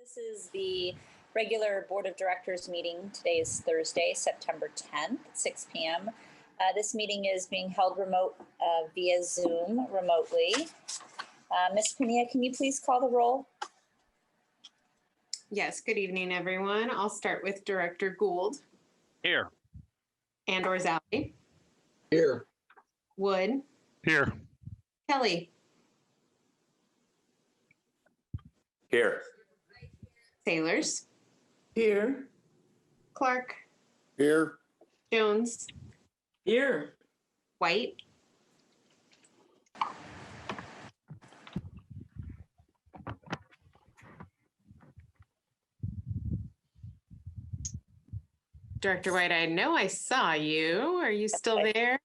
This is the regular Board of Directors meeting. Today is Thursday, September 10th, 6 p.m. This meeting is being held via Zoom remotely. Ms. Pena, can you please call the roll? Yes, good evening, everyone. I'll start with Director Gould. Here. And Orzali. Here. Wood. Here. Kelly. Here. Sailors. Here. Clark. Here. Jones. Here. White. Director White, I know I saw you. Are you still there?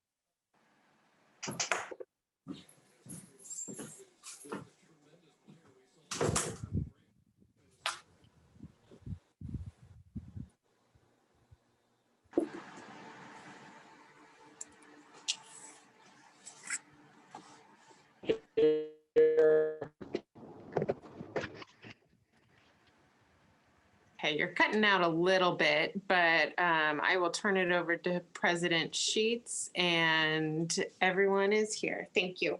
Okay, you're cutting out a little bit, but I will turn it over to President Sheets, and everyone is here. Thank you. All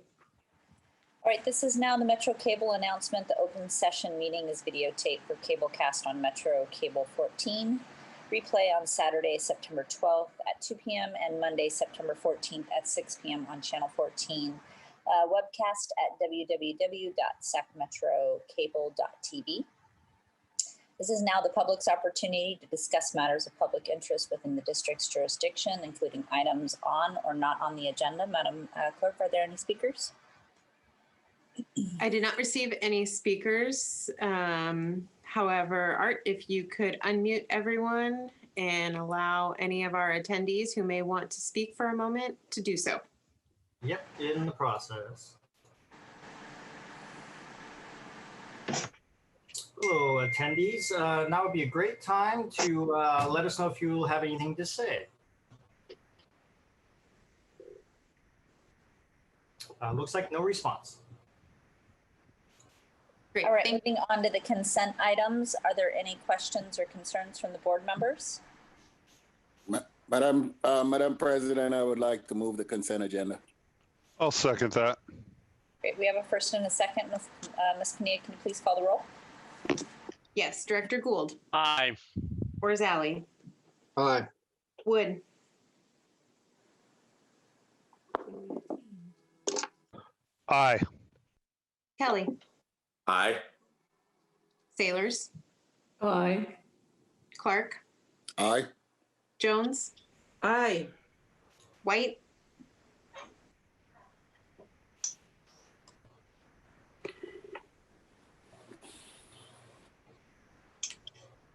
right, this is now the Metro Cable announcement. The open session meeting is videotaped for Cablecast on Metro Cable 14. Replay on Saturday, September 12th at 2 p.m. and Monday, September 14th at 6 p.m. on Channel 14. Webcast at www.sacmetrocable.tv. This is now the public's opportunity to discuss matters of public interest within the district's jurisdiction, including items on or not on the agenda. Madam Clerk, are there any speakers? I did not receive any speakers. However, Art, if you could unmute everyone and allow any of our attendees who may want to speak for a moment to do so. Yep, in the process. Hello, attendees. Now would be a great time to let us know if you have anything to say. Looks like no response. Great. All right, moving on to the consent items. Are there any questions or concerns from the board members? Madam President, I would like to move the consent agenda. I'll second that. Great, we have a first and a second. Ms. Pena, can you please call the roll? Yes, Director Gould. Aye. Orzali. Aye. Wood. Aye. Kelly. Aye. Sailors. Aye. Clark. Aye. Jones. Aye. White.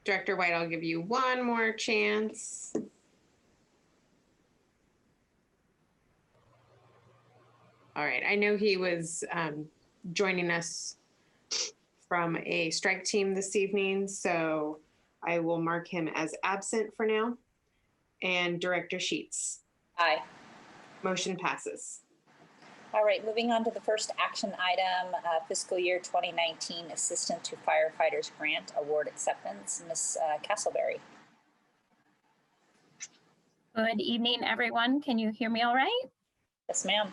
Director White, I'll give you one more chance. All right, I know he was joining us from a strike team this evening, so I will mark him as absent for now. And Director Sheets. Aye. Motion passes. All right, moving on to the first action item, fiscal year 2019 Assistant to Firefighters Grant Award Acceptance. Ms. Castleberry. Good evening, everyone. Can you hear me all right? Yes, ma'am.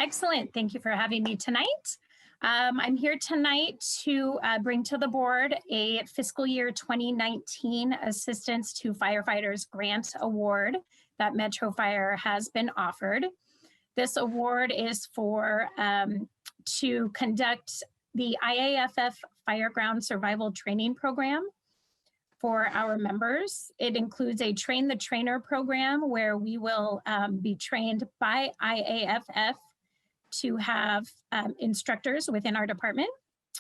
Excellent. Thank you for having me tonight. I'm here tonight to bring to the board a fiscal year 2019 Assistance to Firefighters Grant Award that Metro Fire has been offered. This award is for to conduct the IAFF Fireground Survival Training Program for our members. It includes a Train the Trainer program where we will be trained by IAFF to have instructors within our department.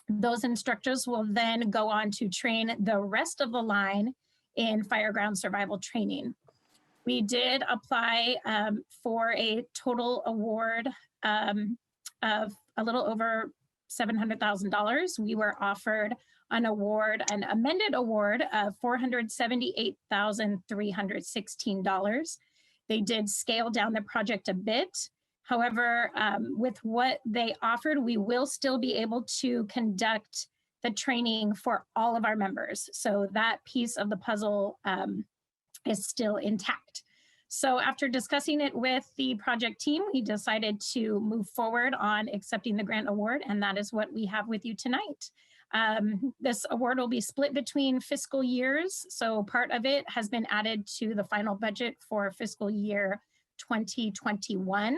Those instructors will then go on to train the rest of the line in fireground survival training. We did apply for a total award of a little over $700,000. We were offered an amended award of $478,316. They did scale down the project a bit. However, with what they offered, we will still be able to conduct the training for all of our members. So that piece of the puzzle is still intact. So after discussing it with the project team, we decided to move forward on accepting the grant award, and that is what we have with you tonight. This award will be split between fiscal years. So part of it has been added to the final budget for fiscal year 2021.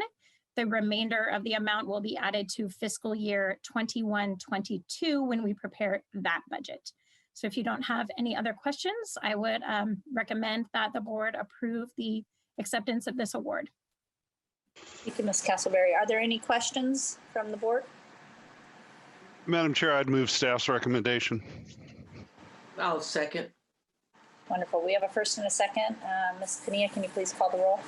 The remainder of the amount will be added to fiscal year 21-22 when we prepare that budget. So if you don't have any other questions, I would recommend that the board approve the acceptance of this award. Thank you, Ms. Castleberry. Are there any questions from the board? Madam Chair, I'd move staff's recommendation. I'll second. Wonderful. We have a first and a second. Ms. Pania, can you please call the roll?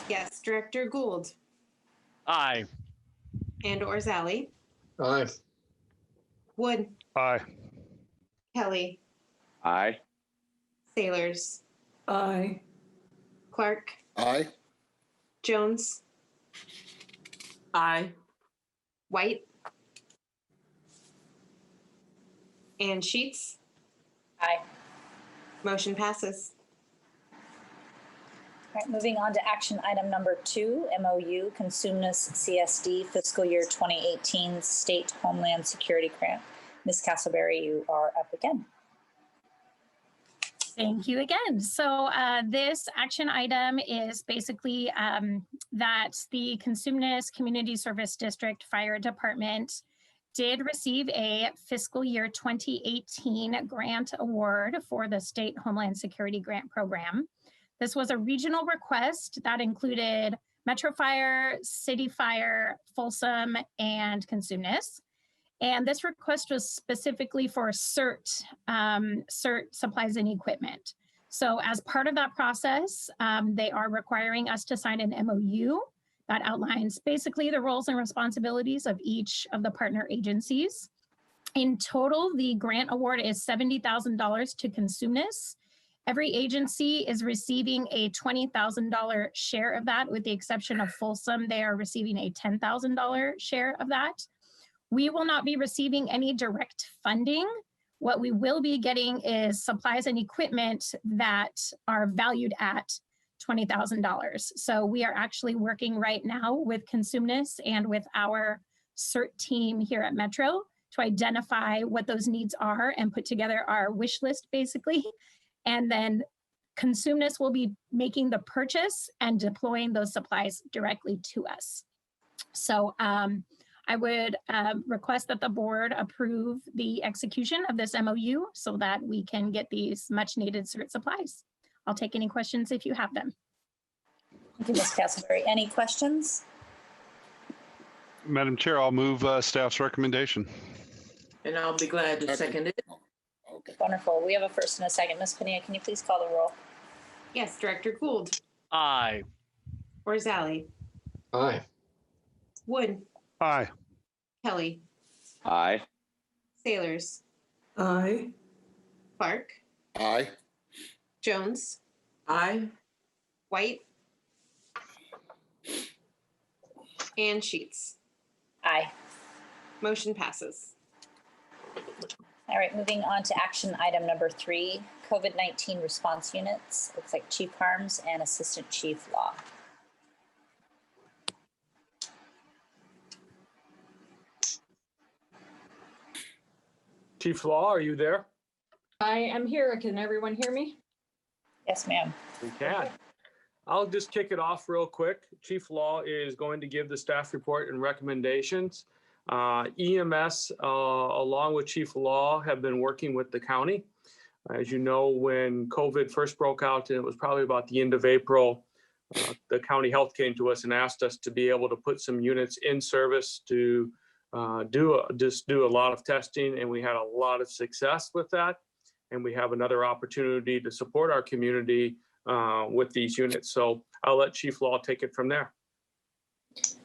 Yes, Director Gould Aye. and Orzali, Aye. Wood, Aye. Kelly, Aye. Sailors, Aye. Clark, Aye. Jones, Aye. White, and Sheets. Aye. Motion passes. All right, moving on to action item number 2, MOU, Consumnes CSD Fiscal Year 2018 State Homeland Security Grant. Ms. Castleberry, you are up again. Thank you again. So this action item is basically that the Consumnes Community Service District Fire Department did receive a fiscal year 2018 grant award for the State Homeland Security Grant Program. This was a regional request that included Metro Fire, City Fire, Folsom, and Consumnes. And this request was specifically for CERT supplies and equipment. So as part of that process, they are requiring us to sign an MOU that outlines basically the roles and responsibilities of each of the partner agencies. In total, the grant award is $70,000 to Consumnes. Every agency is receiving a $20,000 share of that, with the exception of Folsom. They are receiving a $10,000 share of that. We will not be receiving any direct funding. What we will be getting is supplies and equipment that are valued at $20,000. So we are actually working right now with Consumnes and with our CERT team here at Metro to identify what those needs are and put together our wish list, basically. And then Consumnes will be making the purchase and deploying those supplies directly to us. So I would request that the board approve the execution of this MOU so that we can get these much needed CERT supplies. I'll take any questions if you have them. Thank you, Ms. Castleberry. Any questions? Madam Chair, I'll move staff's recommendation. And I'll be glad to second it. Okay. Wonderful. We have a first and a second. Ms. Pania, can you please call the roll? Yes, Director Gould, Aye. Orzali, Aye. Wood, Aye. Kelly, Aye. Sailors, Aye. Clark, Aye. Jones, Aye. White, and Sheets. Aye. Motion passes. All right, moving on to action item number 3, COVID-19 response units. Looks like Chief Harms and Assistant Chief Law. Chief Law, are you there? I am here. Can everyone hear me? Yes, ma'am. We can. I'll just kick it off real quick. Chief Law is going to give the staff report and recommendations. EMS, along with Chief Law, have been working with the county. As you know, when COVID first broke out, and it was probably about the end of April, the county health came to us and asked us to be able to put some units in service to do a lot of testing, and we had a lot of success with that. And we have another opportunity to support our community with these units. So I'll let Chief Law take it from there.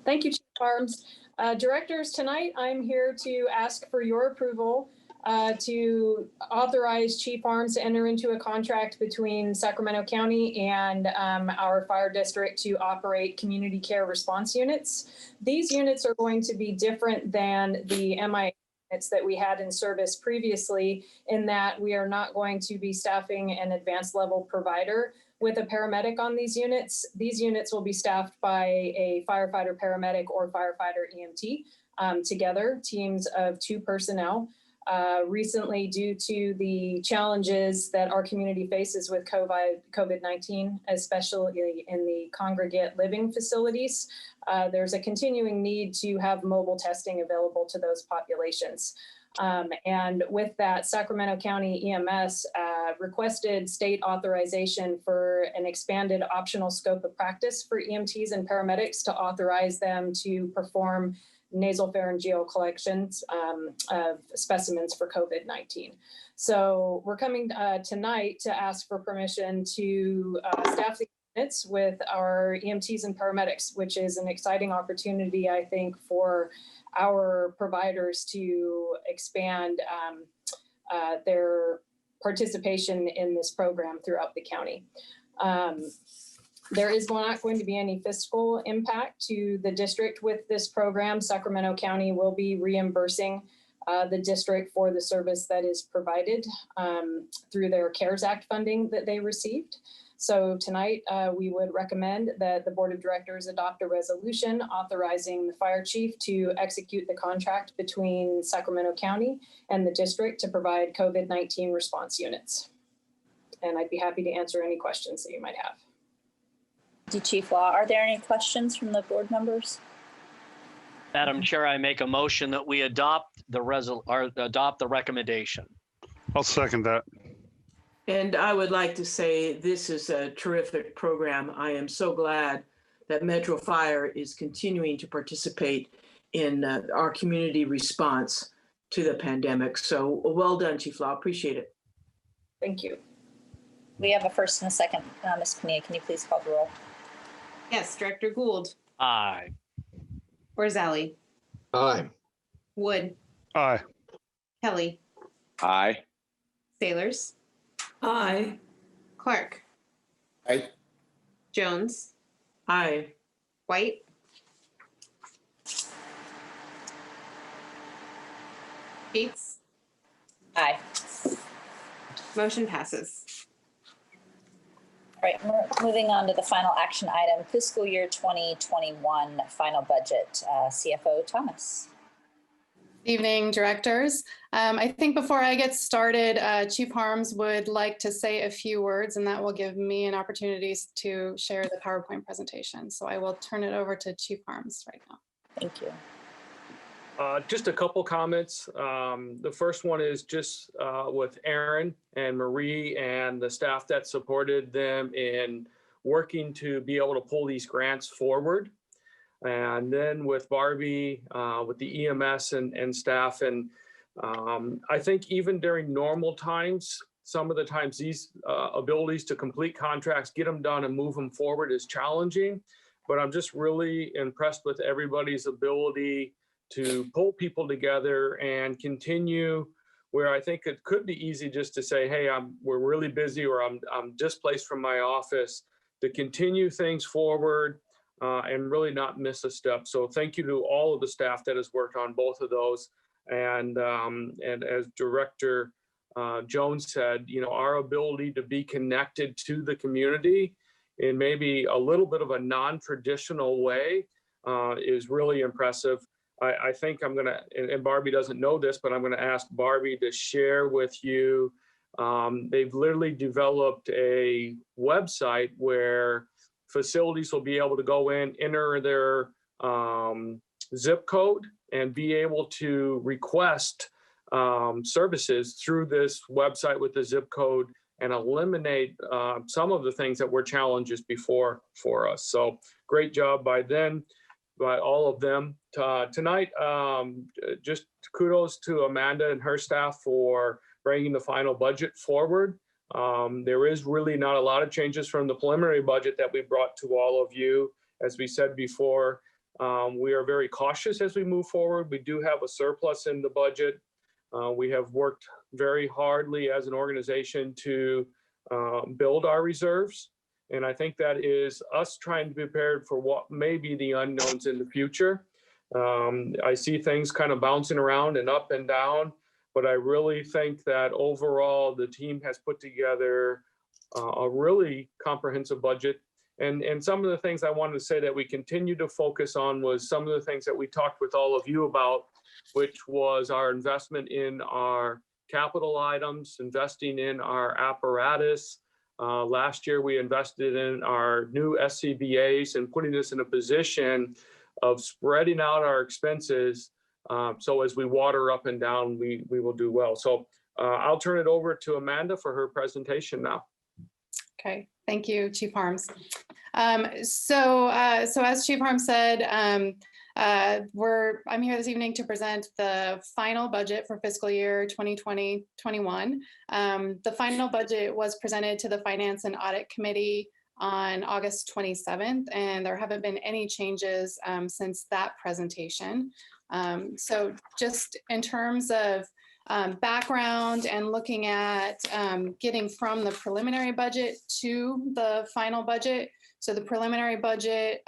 Thank you, Chief Harms. Directors, tonight I'm here to ask for your approval to authorize Chief Harms to enter into a contract between Sacramento County and our fire district to operate community care response units. These units are going to be different than the units that we had in service previously, in that we are not going to be staffing an advanced level provider with a paramedic on these units. These units will be staffed by a firefighter paramedic or firefighter EMT together, teams of 2 personnel. Recently, due to the challenges that our community faces with COVID-19, especially in the congregate living facilities, there's a continuing need to have mobile testing available to those populations. And with that, Sacramento County EMS requested state authorization for an expanded optional scope of practice for EMTs and paramedics to authorize them to perform nasopharyngeal collections of specimens for COVID-19. So we're coming tonight to ask for permission to staff the units with our EMTs and paramedics, which is an exciting opportunity, I think, for our providers to expand their participation in this program throughout the county. There is not going to be any fiscal impact to the district with this program. Sacramento County will be reimbursing the district for the service that is provided through their CARES Act funding that they received. So tonight, we would recommend that the Board of Directors adopt a resolution authorizing the fire chief to execute the contract between Sacramento County and the district to provide COVID-19 response units. And I'd be happy to answer any questions that you might have. Thank you, Chief Law. Are there any questions from the board members? Madam Chair, I make a motion that we adopt the recommendation. I'll second that. And I would like to say this is a terrific program. I am so glad that Metro Fire is continuing to participate in our community response to the pandemic. So well done, Chief Law. Appreciate it. Thank you. We have a first and a second. Ms. Pania, can you please call the roll? Yes, Director Gould, Aye. Orzali, Aye. Wood, Aye. Kelly, Aye. Sailors, Aye. Clark, Aye. Jones, Aye. White, Gates. Aye. Motion passes. All right, we're moving on to the final action item, fiscal year 2021 final budget. CFO Thomas. Evening, directors. I think before I get started, Chief Harms would like to say a few words, and that will give me an opportunity to share the PowerPoint presentation. So I will turn it over to Chief Harms right now. Thank you. Just a couple comments. The first one is just with Aaron and Marie and the staff that supported them in working to be able to pull these grants forward. And then with Barbie, with the EMS and staff. And I think even during normal times, some of the times these abilities to complete contracts, get them done and move them forward is challenging. But I'm just really impressed with everybody's ability to pull people together and continue where I think it could be easy just to say, hey, we're really busy or I'm displaced from my office, to continue things forward and really not miss a step. So thank you to all of the staff that has worked on both of those. And as Director Jones said, you know, our ability to be connected to the community in maybe a little bit of a non-traditional way is really impressive. I think I'm gonna, and Barbie doesn't know this, but I'm gonna ask Barbie to share with you. They've literally developed a website where facilities will be able to go in, enter their zip code, and be able to request services through this website with the zip code and eliminate some of the things that were challenges before for us. So great job by all of them. Tonight, just kudos to Amanda and her staff for bringing the final budget forward. There is really not a lot of changes from the preliminary budget that we brought to all of you. As we said before, we are very cautious as we move forward. We do have a surplus in the budget. We have worked very hardly as an organization to build our reserves. And I think that is us trying to be prepared for what may be the unknowns in the future. I see things kind of bouncing around and up and down, but I really think that overall the team has put together a really comprehensive budget. And some of the things I wanted to say that we continue to focus on was some of the things that we talked with all of you about, which was our investment in our capital items, investing in our apparatus. Last year, we invested in our new SCBAs and putting us in a position of spreading out our expenses. So as we water up and down, we will do well. So I'll turn it over to Amanda for her presentation now. Okay, thank you, Chief Harms. So as Chief Harms said, I'm here this evening to present the final budget for fiscal year 2020-21. The final budget was presented to the Finance and Audit Committee on August 27th, and there haven't been any changes since that presentation. So just in terms of background and looking at getting from the preliminary budget to the final budget. So the preliminary budget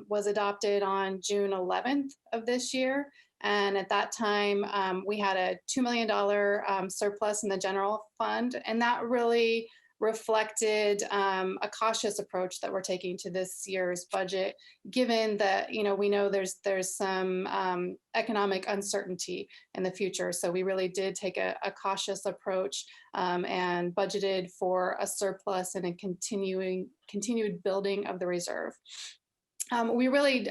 was adopted on June 11th of this year. And at that time, we had a $2 million surplus in the general fund. And that really reflected a cautious approach that we're taking to this year's budget, given that, we know there's some economic uncertainty in the future. So we really did take a cautious approach and budgeted for a surplus and a continued building of the reserve. We really,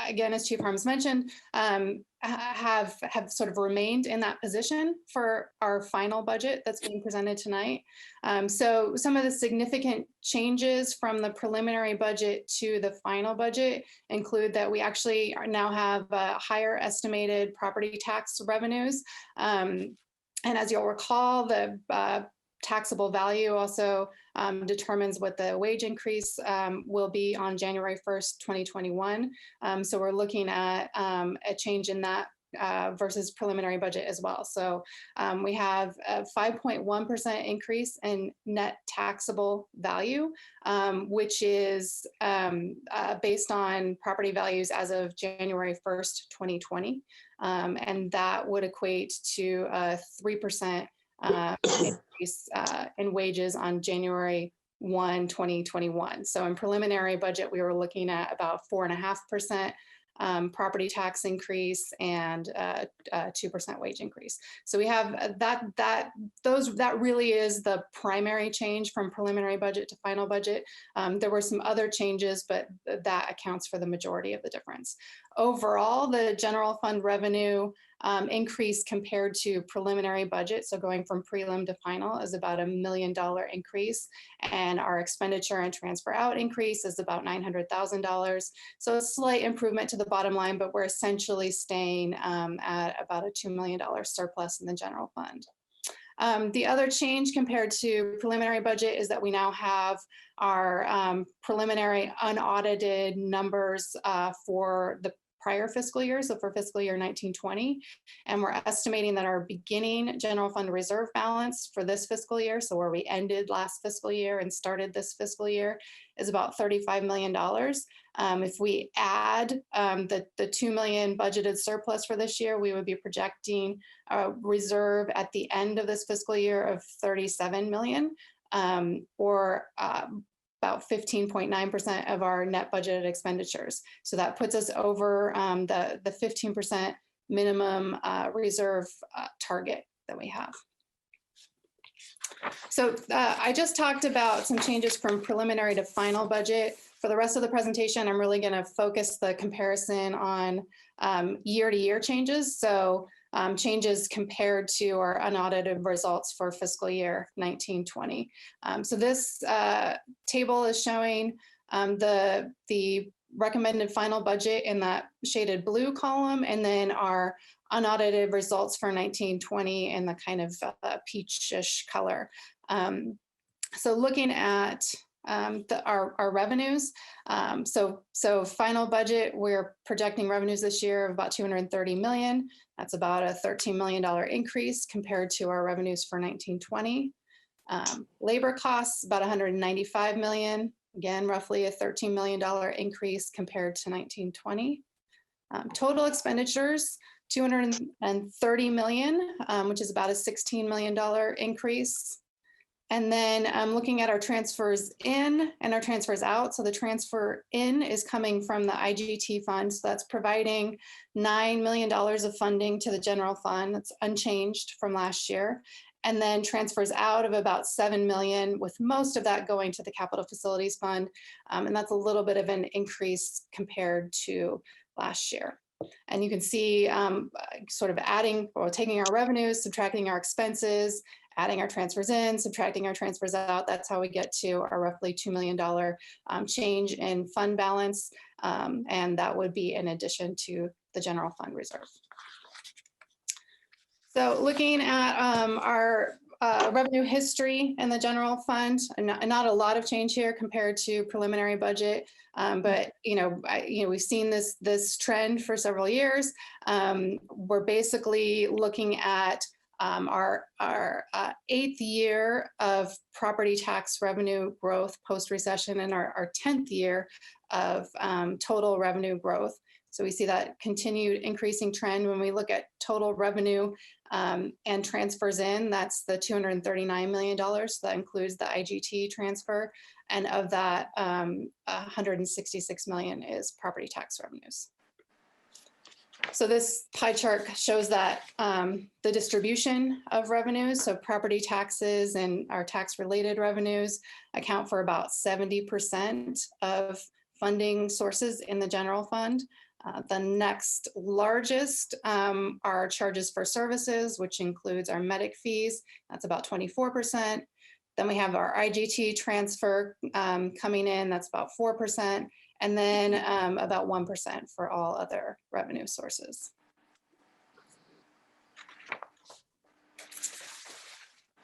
again, as Chief Harms mentioned, have sort of remained in that position for our final budget that's being presented tonight. So some of the significant changes from the preliminary budget to the final budget include that we actually now have higher estimated property tax revenues. And as you'll recall, the taxable value also determines what the wage increase will be on January 1st, 2021. So we're looking at a change in that versus preliminary budget as well. So we have a 5.1% increase in net taxable value, which is based on property values as of January 1st, 2020. And that would equate to a 3% increase in wages on January 1, 2021. So in preliminary budget, we were looking at about 4.5% property tax increase and 2% wage increase. So we have that really is the primary change from preliminary budget to final budget. There were some other changes, but that accounts for the majority of the difference. Overall, the general fund revenue increase compared to preliminary budget, so going from prelim to final, is about $1 million increase, and our expenditure and transfer out increase is about $900,000. So a slight improvement to the bottom line, but we're essentially staying at about a $2 million surplus in the general fund. The other change compared to preliminary budget is that we now have our preliminary unaudited numbers for the prior fiscal year, so for fiscal year 1920, and we're estimating that our beginning general fund reserve balance for this fiscal year, so where we ended last fiscal year and started this fiscal year, is about $35 million. If we add the $2 million budgeted surplus for this year, we would be projecting a reserve at the end of this fiscal year of $37 million, or about 15.9% of our net budgeted expenditures. So that puts us over the 15% minimum reserve target that we have. So I just talked about some changes from preliminary to final budget. For the rest of the presentation, I'm really going to focus the comparison on year-to-year changes. So changes compared to our unaudited results for fiscal year 1920. So this table is showing the recommended final budget in that shaded blue column, and then our unaudited results for 1920 in the kind of peachish color. So looking at our revenues, so final budget, we're projecting revenues this year of about $230 million. That's about a $13 million increase compared to our revenues for 1920. Labor costs, about $195 million. Again, roughly a $13 million increase compared to 1920. Total expenditures, $230 million, which is about a $16 million increase. And then I'm looking at our transfers in and our transfers out. So the transfer in is coming from the IGT fund. So that's providing $9 million of funding to the general fund. That's unchanged from last year. And then transfers out of about $7 million, with most of that going to the capital facilities fund. And that's a little bit of an increase compared to last year. And you can see sort of adding or taking our revenues, subtracting our expenses, adding our transfers in, subtracting our transfers out. That's how we get to our roughly $2 million change in fund balance. And that would be in addition to the general fund reserve. So looking at our revenue history in the general fund, not a lot of change here compared to preliminary budget, but we've seen this trend for several years. We're basically looking at our 8th year of property tax revenue growth post-recession and our 10th year of total revenue growth. So we see that continued increasing trend when we look at total revenue and transfers in. That's the $239 million. So that includes the IGT transfer. And of that, $166 million is property tax revenues. So this pie chart shows that the distribution of revenues, so property taxes and our tax-related revenues account for about 70% of funding sources in the general fund. The next largest are charges for services, which includes our medic fees. That's about 24%. Then we have our IGT transfer coming in, that's about 4%. And then about 1% for all other revenue sources.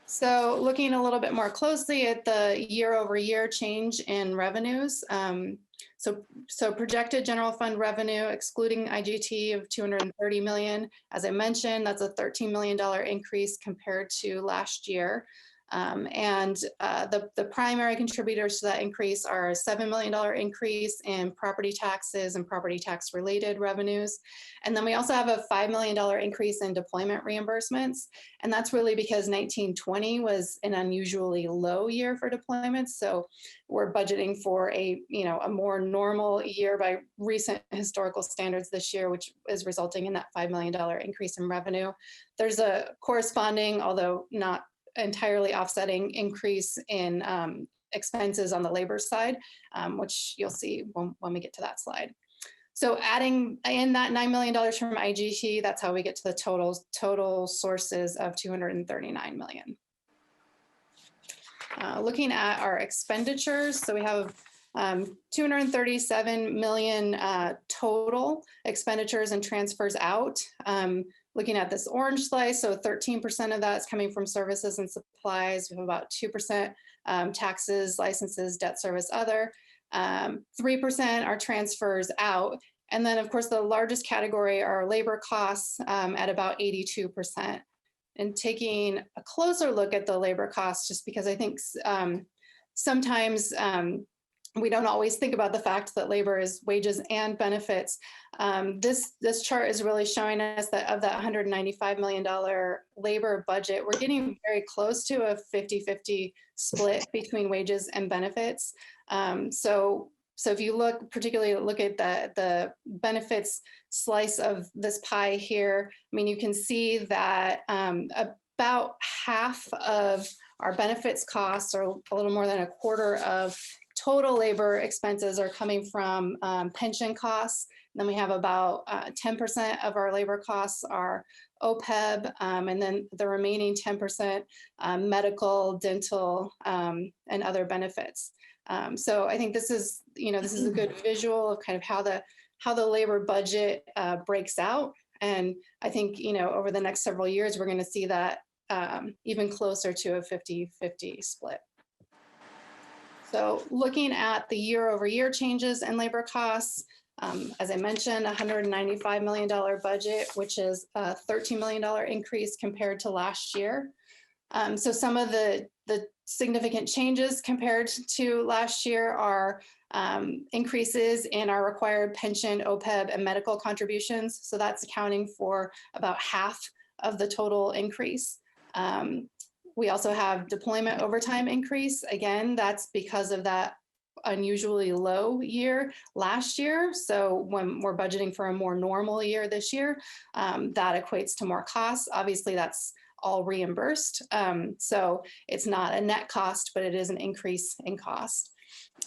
So looking a little bit more closely at the year-over-year change in revenues. So projected general fund revenue, excluding IGT, of $230 million. As I mentioned, that's a $13 million increase compared to last year. The primary contributors to that increase are a $7 million increase in property taxes and property tax related revenues. And then we also have a $5 million increase in deployment reimbursements. And that's really because 1920 was an unusually low year for deployments. So we're budgeting for a more normal year by recent historical standards this year, which is resulting in that $5 million increase in revenue. There's a corresponding, although not entirely offsetting, increase in expenses on the labor side, which you'll see when we get to that slide. So adding in that $9 million from IGT, that's how we get to the total sources of $239 million. Looking at our expenditures, so we have $237 million total expenditures and transfers out. Looking at this orange slice, so 13% of that is coming from services and supplies. We have about 2% taxes, licenses, debt service, other. 3% are transfers out. And then, of course, the largest category are labor costs at about 82%. And taking a closer look at the labor costs, just because I think sometimes we don't always think about the fact that labor is wages and benefits. This chart is really showing us that of that $195 million labor budget, we're getting very close to a 50-50 split between wages and benefits. So if you particularly look at the benefits slice of this pie here, I mean, you can see that about half of our benefits costs, or a little more than a quarter of total labor expenses, are coming from pension costs. And then we have about 10% of our labor costs are OPEB, and then the remaining 10% medical, dental, and other benefits. So I think this is a good visual of kind of how the labor budget breaks out. And I think, over the next several years, we're going to see that even closer to a 50-50 split. So looking at the year-over-year changes in labor costs, as I mentioned, $195 million budget, which is a $13 million increase compared to last year. So some of the significant changes compared to last year are increases in our required pension, OPEB, and medical contributions. So that's accounting for about half of the total increase. We also have deployment overtime increase. Again, that's because of that unusually low year last year. So when we're budgeting for a more normal year this year, that equates to more costs. Obviously, that's all reimbursed. So it's not a net cost, but it is an increase in cost.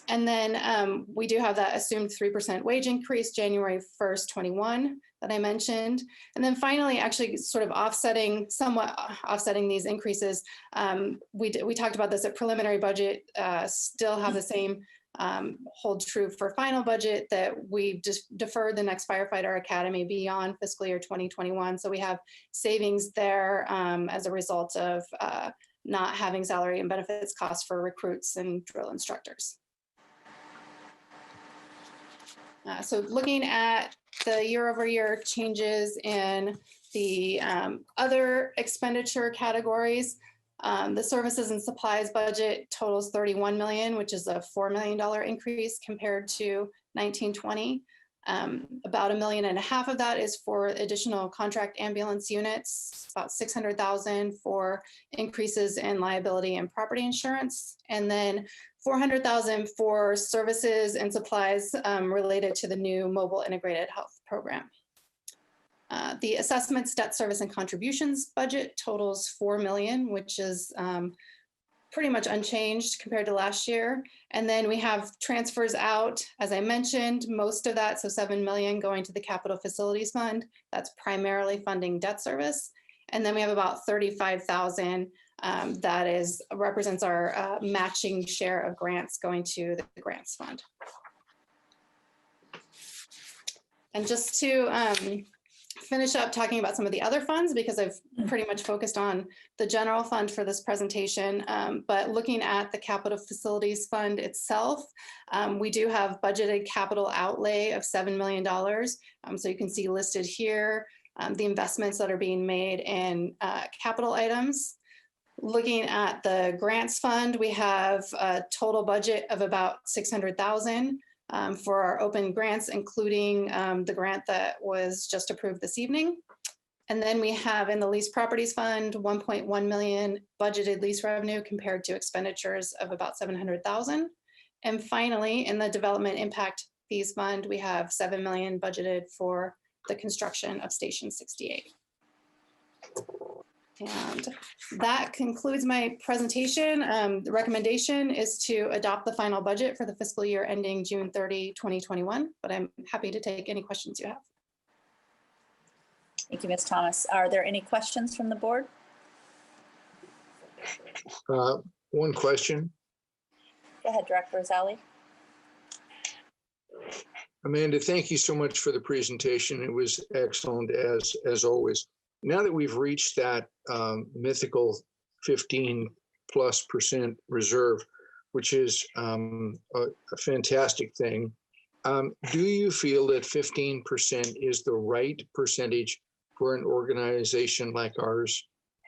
And then we do have that assumed 3% wage increase January 1st, 21 that I mentioned. And then finally, actually sort of somewhat offsetting these increases, we talked about this at preliminary budget, still have the same hold true for final budget, that we've just deferred the next firefighter academy beyond fiscal year 2021. So we have savings there as a result of not having salary and benefits costs for recruits and drill instructors. So looking at the year-over-year changes in the other expenditure categories, the services and supplies budget totals 31 million, which is a $4 million increase compared to 1920. About $1.5 million of that is for additional contract ambulance units, about 600,000 for increases in liability and property insurance, and then 400,000 for services and supplies related to the new mobile integrated health program. The assessments, debt service, and contributions budget totals 4 million, which is pretty much unchanged compared to last year. And then we have transfers out, as I mentioned, most of that, so 7 million going to the Capital Facilities Fund. That's primarily funding debt service. And then we have about 35,000 that represents our matching share of grants going to the grants fund. And just to finish up talking about some of the other funds, because I've pretty much focused on the general fund for this presentation, but looking at the Capital Facilities Fund itself, we do have budgeted capital outlay of $7 million. So you can see listed here the investments that are being made in capital items. Looking at the grants fund, we have a total budget of about 600,000 for our open grants, including the grant that was just approved this evening. And then we have in the lease properties fund, 1.1 million budgeted lease revenue compared to expenditures of about 700,000. And finally, in the development impact fees fund, we have 7 million budgeted for the construction of Station 68. And that concludes my presentation. The recommendation is to adopt the final budget for the fiscal year ending June 30, 2021, but I'm happy to take any questions you have. Thank you, Ms. Thomas. Are there any questions from the board? One question. Go ahead, Director Rosali. Amanda, thank you so much for the presentation. It was excellent as always. Now that we've reached that mythical 15+% reserve, which is a fantastic thing, do you feel that 15% is the right percentage for an organization like ours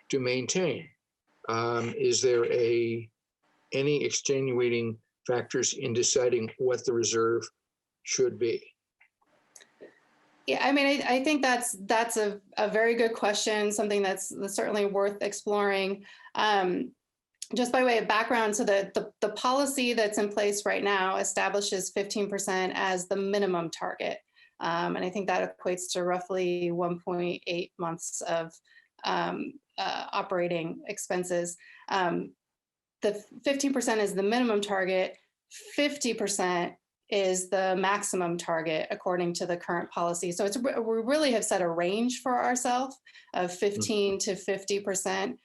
to maintain? Is there any extenuating factors in deciding what the reserve should be? Yeah, I mean, I think that's a very good question, something that's certainly worth exploring. Just by way of background, so the policy that's in place right now establishes 15% as the minimum target. And I think that equates to roughly 1.8 months of operating expenses. The 15% is the minimum target, 50% is the maximum target according to the current policy. So we really have set a range for ourselves of 15 to 50%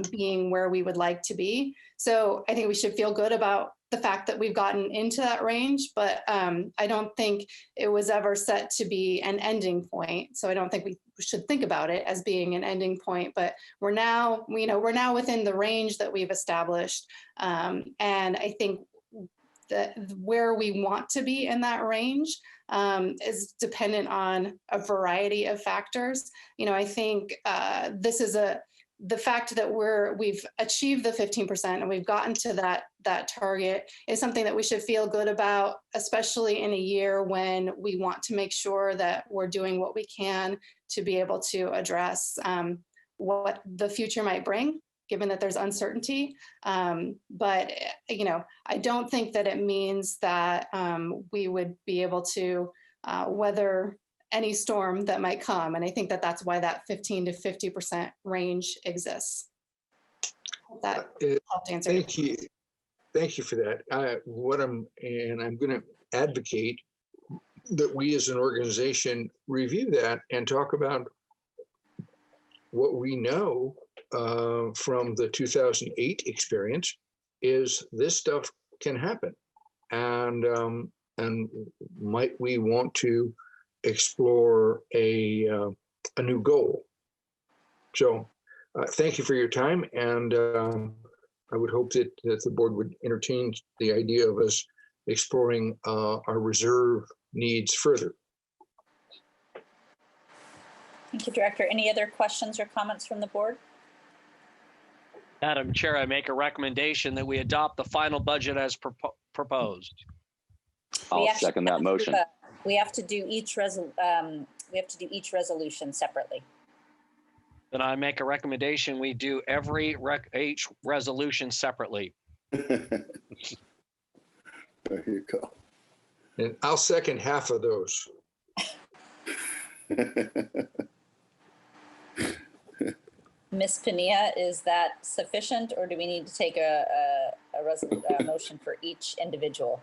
being where we would like to be. So I think we should feel good about the fact that we've gotten into that range, but I don't think it was ever set to be an ending point. So I don't think we should think about it as being an ending point, but we're now within the range that we've established. And I think that where we want to be in that range is dependent on a variety of factors. I think this is the fact that we've achieved the 15% and we've gotten to that target is something that we should feel good about, especially in a year when we want to make sure that we're doing what we can to be able to address what the future might bring, given that there's uncertainty. But, I don't think that it means that we would be able to weather any storm that might come. And I think that that's why that 15 to 50% range exists. Hope that helped answer. Thank you. Thank you for that. I'm going to advocate that we as an organization review that and talk about what we know from the 2008 experience is this stuff can happen. And might we want to explore a new goal? So thank you for your time. And I would hope that the board would entertain the idea of us exploring our reserve needs further. Thank you, Director. Any other questions or comments from the board? Madam Chair, I make a recommendation that we adopt the final budget as proposed. We I'll actually second have that to do motion. we have to do each each resolution separately. Then I make a recommendation, we do each resolution separately. There you go. And I'll second half of those. Ms. Pania, is that sufficient, or do we need to take a motion for each individual?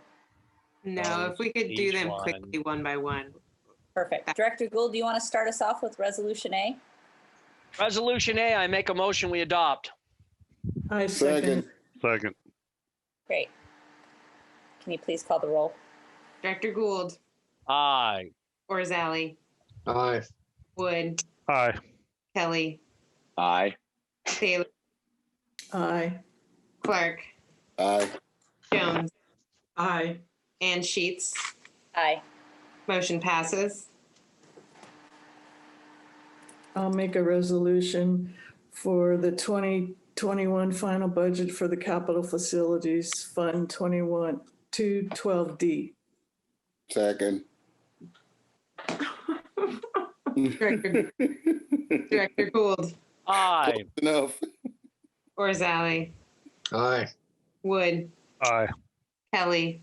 No, if we could do Each them one. quickly, one by one. Perfect. Director Gould, do you want to start us off with Resolution A? Resolution A, I make a motion, we adopt. I second. Second. Great. Can you please call the roll? Director Gould, Aye. Orzali, Aye. Wood, Aye. Kelly, Aye. Taylor, Aye. Clark, Aye. Jones, Aye. and Sheets. Aye. Motion passes. I'll make a resolution for the 2021 final budget for the Capital Facilities Fund 212D. Second. Director Gould, Aye. Enough. Orzali, Aye. Wood, Aye. Kelly,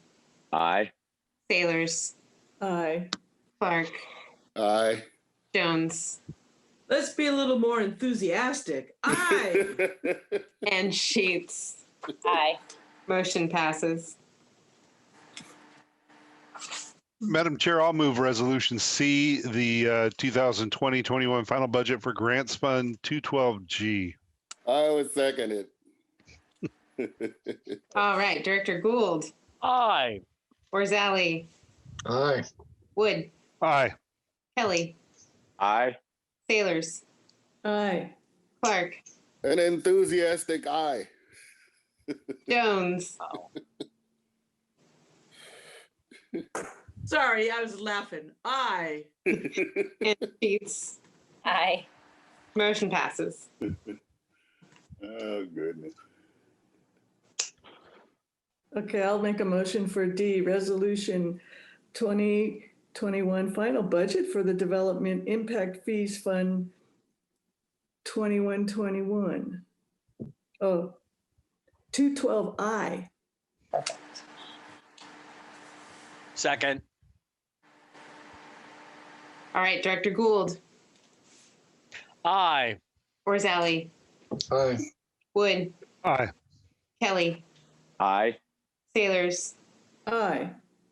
Aye. Sailors, Aye. Clark, Aye. Jones, Let's be a little more enthusiastic. Aye. and Sheets. Aye. Motion passes. Madam Chair, I'll move Resolution C, the 2020-21 final budget for Grants Fund 212G. I would second it. All right, Director Gould, Aye. Orzali, Aye. Wood, Aye. Kelly, Aye. Sailors, Aye. Clark, An enthusiastic aye. Jones, Sorry, I was laughing. Aye. and Sheets. Aye. Motion passes. Oh, goodness. Okay, I'll make a motion for D, Resolution 2021 final budget for the Development Impact Fees Fund 2121. Oh, 212I. Perfect. Second. All right, Director Gould, Aye. Orzali, Aye. Wood, Aye. Kelly, Aye. Sailors, Aye.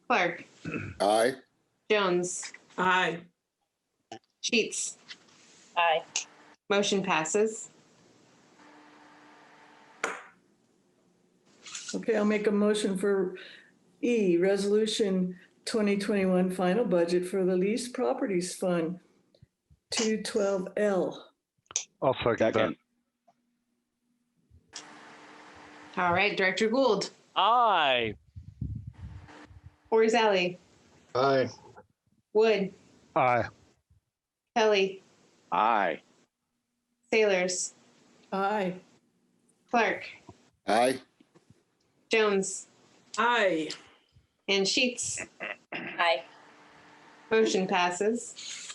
Clark, Aye. Jones, Aye. Sheets. Aye. Motion passes. Okay, I'll make a motion for E, Resolution 2021 final budget for the Leased Properties Fund 212L. I'll second that. Second. All right, Director Gould, Aye. Orzali, Aye. Wood, Aye. Kelly, Aye. Sailors, Aye. Clark, Aye. Jones, Aye. and Sheets. Aye. Motion passes.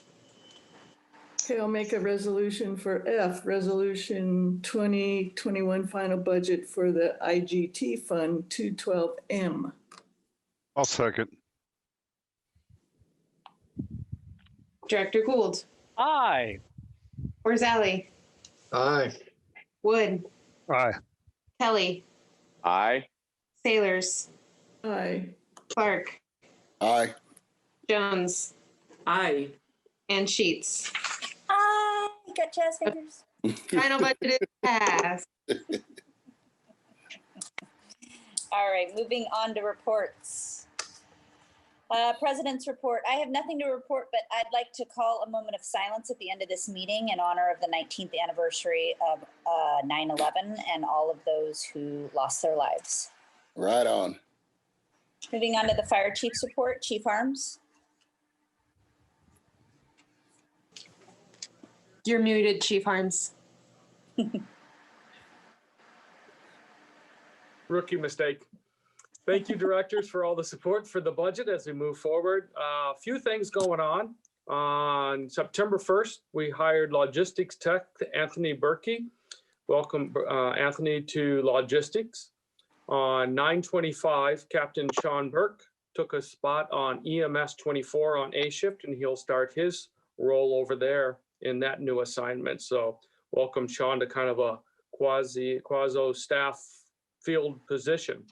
Okay, I'll make a resolution for F, Resolution 2021 Final Budget for the IGT Fund 212M. I'll second. Director Gould, Aye. Orzali, Aye. Wood, Aye. Kelly, Aye. Sailors, Aye. Clark, Aye. Jones, Aye. and Sheets. Aye. Got jazz fingers. Final budget is passed. All right, moving on to reports. President's report. I have nothing to report, but I'd like to call a moment of silence at the end of this meeting in honor of the 19th anniversary of 9/11 and all of those who lost their lives. Right on. Moving on to the fire chief's report. Chief Arms. You're muted, Chief Harms. Rookie mistake. Thank you, directors, for all the support for the budget as we move forward. A few things going on. On September 1st, we hired logistics tech Anthony Berkey. Welcome, Anthony, to logistics. On 9/25, Captain Sean Burke took a spot on EMS 24 on A shift, and he'll start his role over there in that new assignment. So welcome, Sean, to kind of a quasi staff field position.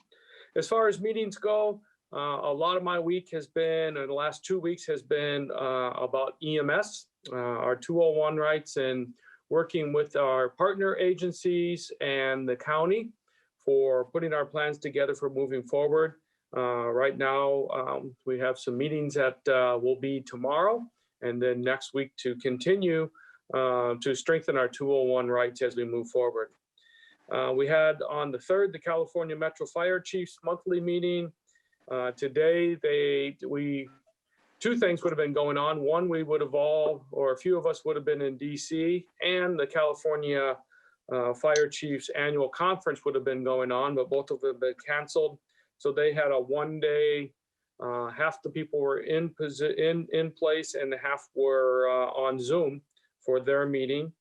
As far as meetings go, a lot of my week has been, in the last 2 weeks, has been about EMS, our 201 rights, and working with our partner agencies and the county for putting our plans together for moving forward. Right now, we have some meetings that will be tomorrow, and then next week to continue to strengthen our 201 rights as we move forward. We had on the 3rd, the California Metro Fire Chiefs monthly meeting. Today, two things would have been going on. One, we would have all, or a few of us would have been in DC, and the California Fire Chiefs annual conference would have been going on, but both of them have been canceled. So they had a 1 day, half the people were in place and half were on Zoom for their meeting.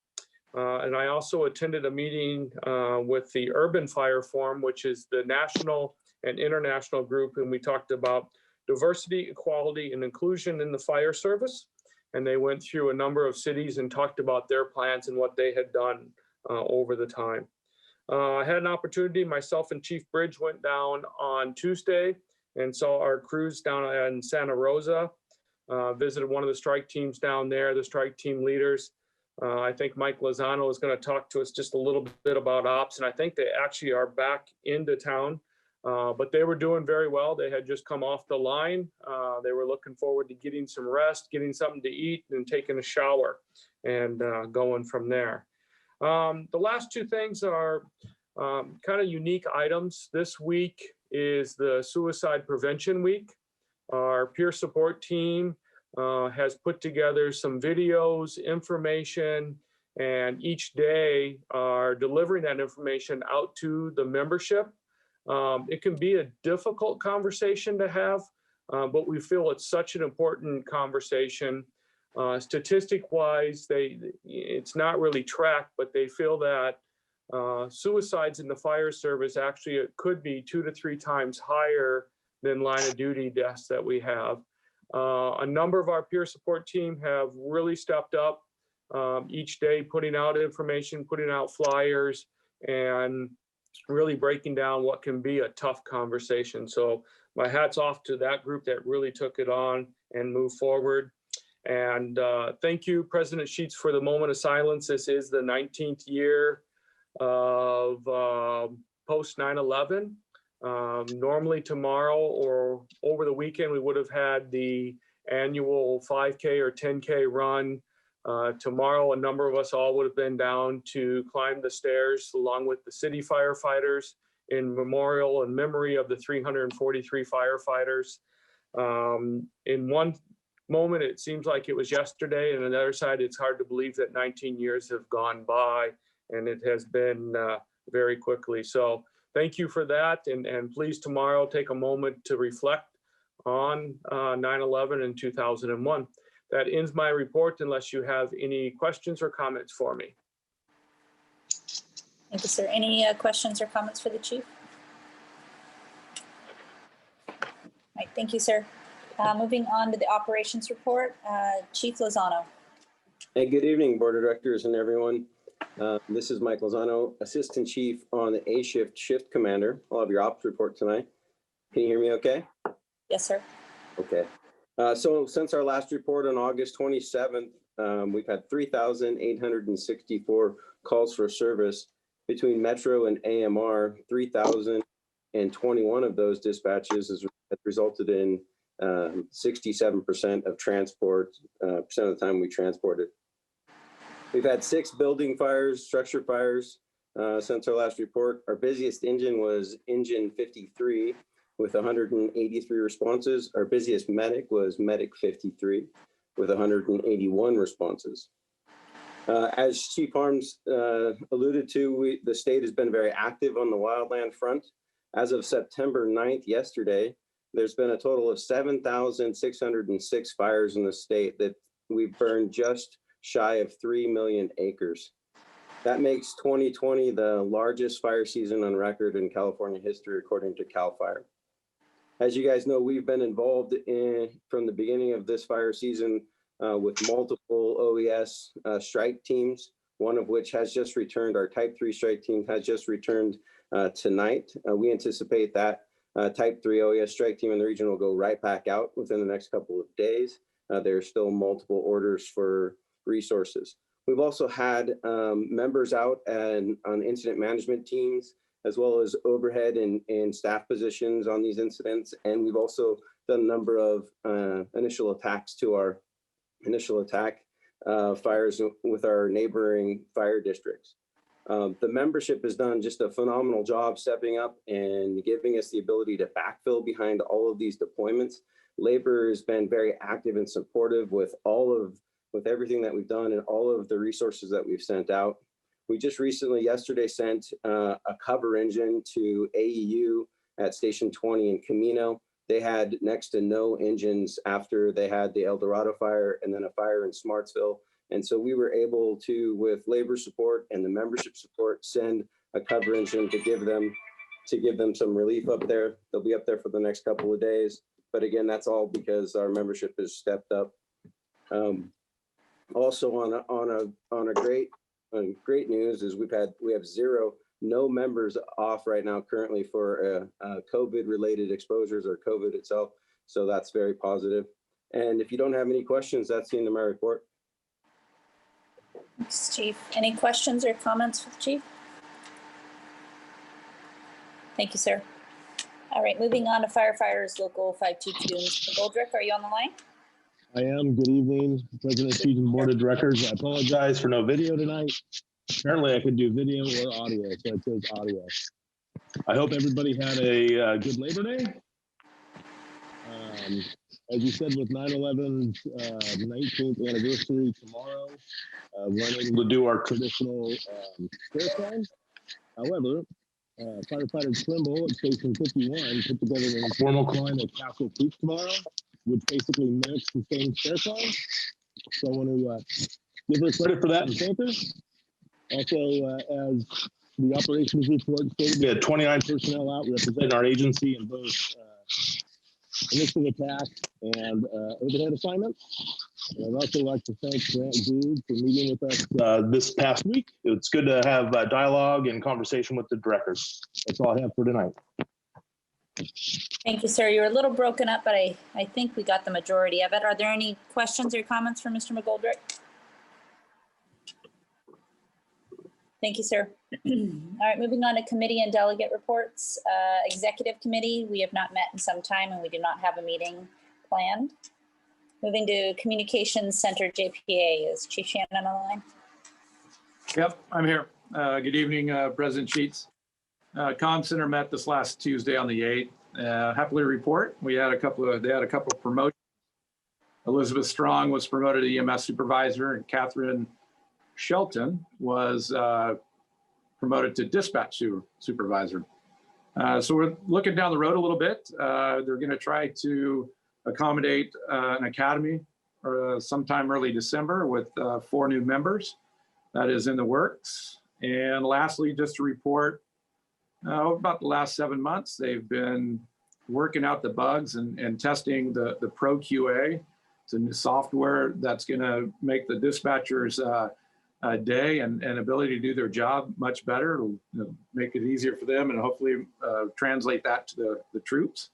And I also attended a meeting with the Urban Fire Forum, which is the national and international group. And we talked about diversity, equality, and inclusion in the fire service. And they went through a number of cities and talked about their plans and what they had done over the time. I had an opportunity, myself and Chief Bridge went down on Tuesday and saw our crews down in Santa Rosa, visited one of the strike teams down there, the strike team leaders. I think Mike Lozano is going to talk to us just a little bit about ops, and I think they actually are back into town, but they were doing very well. They had just come off the line. They were looking forward to getting some rest, getting something to eat, and taking a shower and going from there. The last two things are kind of unique items. This week is the Suicide Prevention Week. Our peer support team has put together some videos, information, and each day are delivering that information out to the membership. It can be a difficult conversation to have, but we feel it's such an important conversation. Statistic-wise, it's not really tracked, but they feel that suicides in the fire service actually it could be 2 to 3 times higher than line of duty deaths that we have. A number of our peer support team have really stepped up each day, putting out information, putting out flyers, and really breaking down what can be a tough conversation. So my hat's off to that group that really took it on and moved forward. And thank you, President Sheets, for the moment of silence. This is the 19th year of post 9/11. Normally tomorrow or over the weekend, we would have had the annual 5K or 10K run. Tomorrow, a number of us all would have been down to climb the stairs along with the city firefighters in memorial and memory of the 343 firefighters. In one moment, it seems like it was yesterday, and on the other side, it's hard to believe that 19 years have gone by and it has been very quickly. So thank you for that. And please tomorrow take a moment to reflect on 9/11 and 2001. That ends my report unless you have any questions or comments for me. Thank you, sir. Any questions or comments for the chief? All right, thank you, sir. Moving on to the operations report, Chief Lozano. Hey, good evening, Board of Directors and everyone. This is Mike Lozano, Assistant Chief on the A Shift Commander. I'll have your ops report tonight. Can you hear me okay? Yes, sir. Okay. So since our last report on August 27th, we've had 3,864 calls for service between Metro and AMR. 3,021 of those dispatches has resulted in 67% of transport, percent of the time we transported. We've had 6 building fires, structure fires since our last report. Our busiest engine was engine 53 with 183 responses. Our busiest medic was medic 53 with 181 responses. As Chief Harms alluded to, the state has been very active on the wildland front. As of September 9th, yesterday, there's been a total of 7,606 fires in the state that we've burned just shy of 3 million acres. That makes 2020 the largest fire season on record in California history, according to CAL FIRE. As you guys know, we've been involved from the beginning of this fire season with multiple OES strike teams, one of which has just returned. Our Type 3 strike team has just returned tonight. We anticipate that Type 3 OES strike team in the region will go right back out within the next couple of days. There are still multiple orders for resources. We've also had members out on incident management teams, as well as overhead and staff positions on these incidents. And we've also done a number of initial attacks to our initial attack fires with our neighboring fire districts. The membership has done just a phenomenal job stepping up and giving us the ability to backfill behind all of these deployments. Labor has been very active and supportive with everything that we've done and all of the resources that we've sent out. We just recently, yesterday, sent a cover engine to AEU at Station 20 in Camino. They had next to no engines after they had the El Dorado fire and then a fire in Smartsville. And so we were able to, with labor support and the membership support, send a cover engine to give them some relief up there. They'll be up there for the next couple of days. But again, that's all because our membership has stepped up. Also on a great news is we have no members off right now currently for COVID related exposures or COVID itself. So that's very positive. And if you don't have any questions, that's the end of my report. Thanks, Chief. Any questions or comments for the chief? Thank you, sir. All right, moving on to firefighters local 522. Mr. Goldrick, are you on the line? I am. Good evening, President, Chief, and Board of Directors. I apologize for no video tonight. Apparently I could do video or audio, so I chose audio. I hope everybody had a good Labor Day. As you said, with 9/11's 19th anniversary tomorrow, we're unable to do our traditional prayer song. However, firefighter Trimble at Station 51 put together an informal climb at Castle Creek tomorrow, which basically mimics the same prayer song. So I want to give her credit for that and thank her. Also, as the operations report stated, we had 29 personnel out representing our agency in both initial attack and overhead assignments. And I'd also like to thank Grant Gould for meeting with us this past week. It's good to have dialogue and conversation with the directors. That's all I have for tonight. Thank you, sir. You were a little broken up, but I think we got the majority of it. Are there any questions or comments for Mr. McGoldrick? Thank you, sir. All right, moving on to committee and delegate reports. Executive committee, we have not met in some time and we do not have a meeting planned. Moving to Communications Center JPA, is Chief Shannon on the line? Yep, I'm here. Good evening, President Sheets. Comm Center met this last Tuesday on the 8th. Happily report, they had a couple of promotions. Elizabeth Strong was promoted to EMS supervisor, and Catherine Shelton was promoted to dispatch supervisor. So we're looking down the road a little bit. They're going to try to accommodate an academy sometime early December with 4 new members. That is in the works. And lastly, just to report, about the last 7 months, they've been working out the bugs and testing the Pro QA. It's a new software that's going to make the dispatchers day and ability to do their job much better. It'll make it easier for them and hopefully translate that to the troops.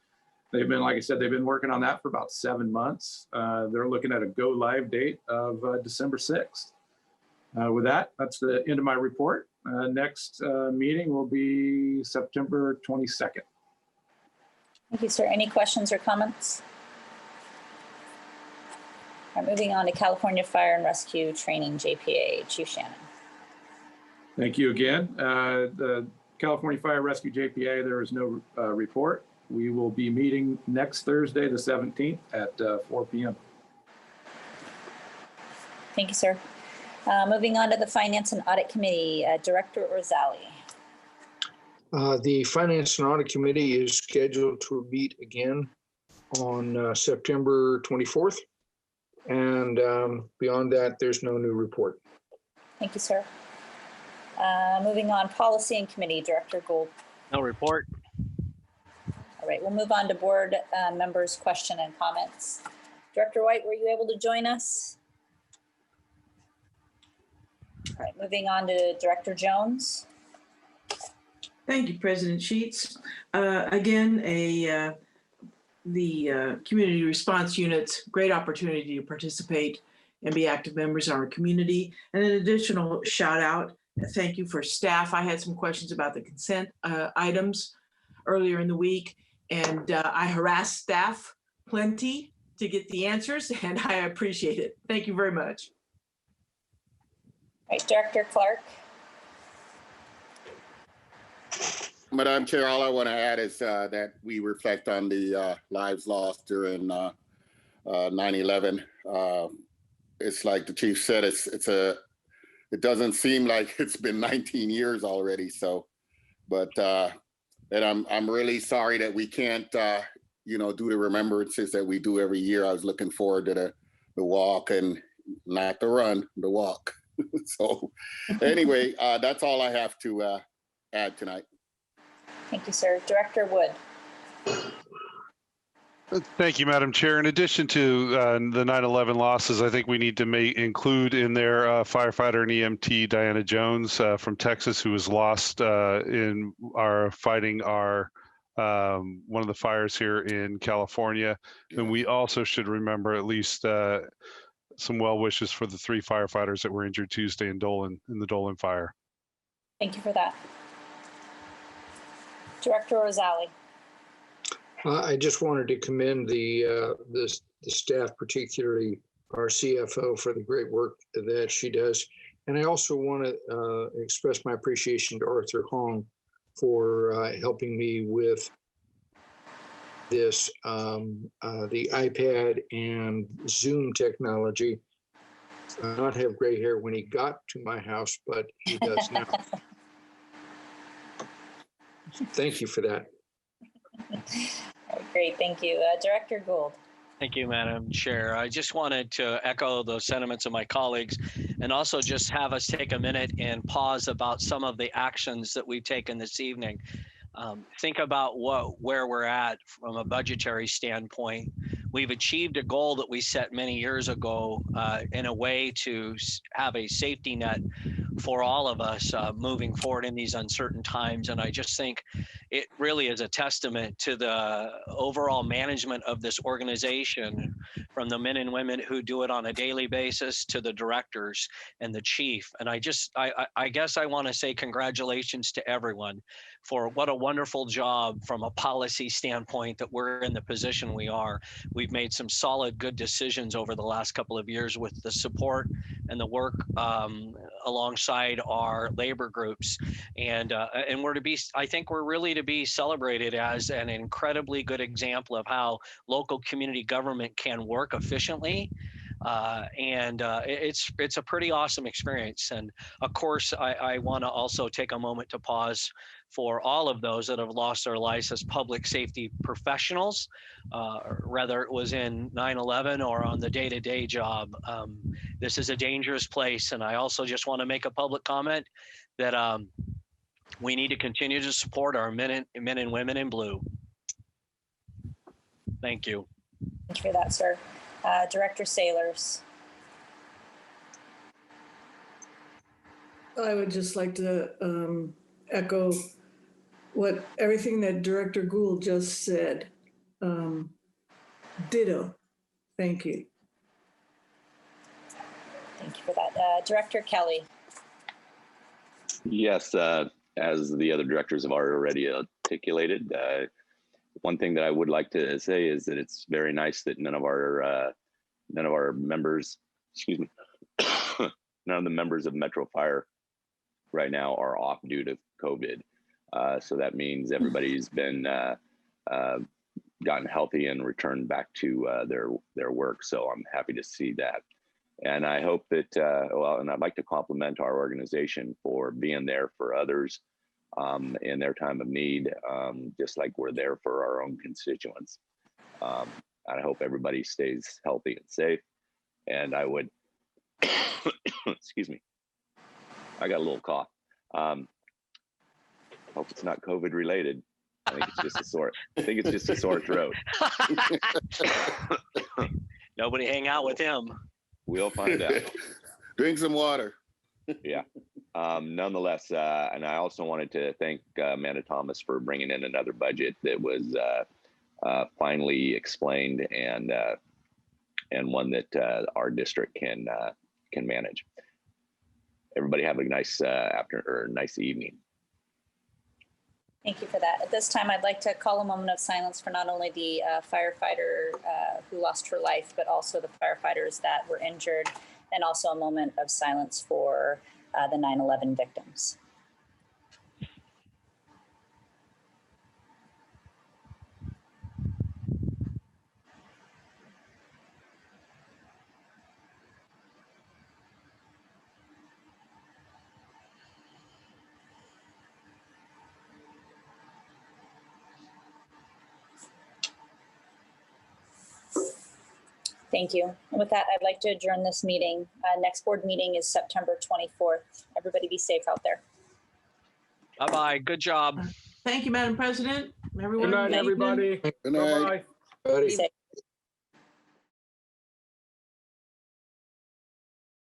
They've been, like I said, they've been working on that for about 7 months. They're looking at a go live date of December 6th. With that, that's the end of my report. Next meeting will be September 22nd. Thank you, sir. Any questions or comments? All right, moving on to California Fire and Rescue Training, JPA, Chief Shannon. Thank you again. The California Fire Rescue JPA, there is no report. We will be meeting next Thursday, the 17th at 4 p.m. Thank you, sir. Moving on to the Finance and Audit Committee, Director Orzali. The Finance and Audit Committee is scheduled to meet again on September 24th. And beyond that, there's no new report. Thank you, sir. Moving on, Policy and Committee, Director Gould. No report. All right, we'll move on to board members' question and comments. Director White, were you able to join us? All right, moving on to Director Jones. Thank you, President Sheets. Again, the community response units, great opportunity to participate and be active members in our community. And an additional shout out, thank you for staff. I had some questions about the consent items earlier in the week, and I harassed staff plenty to get the answers, and I appreciate it. Thank you very much. All right, Director Clark. Madam Chair, all I want to add is that we reflect on the lives lost during 9/11. It's like the chief said, it doesn't seem like it's been 19 years already. So, but and I'm really sorry that we can't do the remembrances that we do every year. I was looking forward to the walk and not the run, the walk. So anyway, that's all I have to add tonight. Thank you, sir. Director Wood. Thank you, Madam Chair. In addition to the 9/11 losses, I think we need to include in there firefighter and EMT Diana Jones from Texas, who was lost in fighting one of the fires here in California. And we also should remember at least some well wishes for the 3 firefighters that were injured Tuesday in the Dolan fire. Thank you for that. Director Orzali. I just wanted to commend the staff, particularly our CFO, for the great work that she does. And I also want to express my appreciation to Arthur Hong for helping me with this, the iPad and Zoom technology. Not have gray hair when he got to my house, but he does now. Thank you for that. Great, thank you. Director Gould. Thank you, Madam Chair. I just wanted to echo the sentiments of my colleagues and also just have us take a minute and pause about some of the actions that we've taken this evening. Think about where we're at from a budgetary standpoint. We've achieved a goal that we set many years ago in a way to have a safety net for all of us moving forward in these uncertain times. And I just think it really is a testament to the overall management of this organization, from the men and women who do it on a daily basis to the directors and the chief. And I guess I want to say congratulations to everyone for what a wonderful job from a policy standpoint that we're in the position we are. We've made some solid, good decisions over the last couple of years with the support and the work alongside our labor groups. And we're I think we're really to be celebrated as an incredibly good example of how local community government can work efficiently It's a pretty awesome experience. And of course, I want to also take a moment to pause for all of those that have lost their lives as public safety professionals, whether it was in 9/11 or on the day-to-day job. This is a dangerous place. And I also just want to make a public comment that we need to continue to support our men and women in blue. Thank you. Thank you for that, sir. Director Sailors. I would just like to echo everything that Director Gould just said. Ditto. Thank you. Thank you for that. Director Kelly. Yes, as the other directors have already articulated, one thing that I would like to say is that it's very nice that none of our members, excuse me, none of the members of Metro Fire right now are off due to COVID. So that means everybody's been gotten healthy and returned back to their work. So I'm happy to see that. And I hope that, and I'd like to compliment our organization for being there for others in their time of need, just like we're there for our own constituents. I hope everybody stays healthy and safe. And I would, excuse me, I got a little cough. Hope it's not COVID related. I think it's just a sore throat. Nobody hang out with him. We'll find out. Drink some water. Yeah. Nonetheless, and I also wanted to thank Amanda Thomas for bringing in another budget that was finally explained and one that our district can manage. Everybody have a nice nice evening. Thank you for that. At this time, I'd like to call a moment of silence for not only the firefighter who lost her life, but also the firefighters that were injured, and also a moment of silence for the 9/11 victims. Thank you. And with that, I'd like to adjourn this meeting. Next board meeting is September 24th. Everybody be safe out there. Bye-bye. Good job. Thank you, Madam President. Everyone. Good night, everybody. Good night. Bye-bye. Be safe.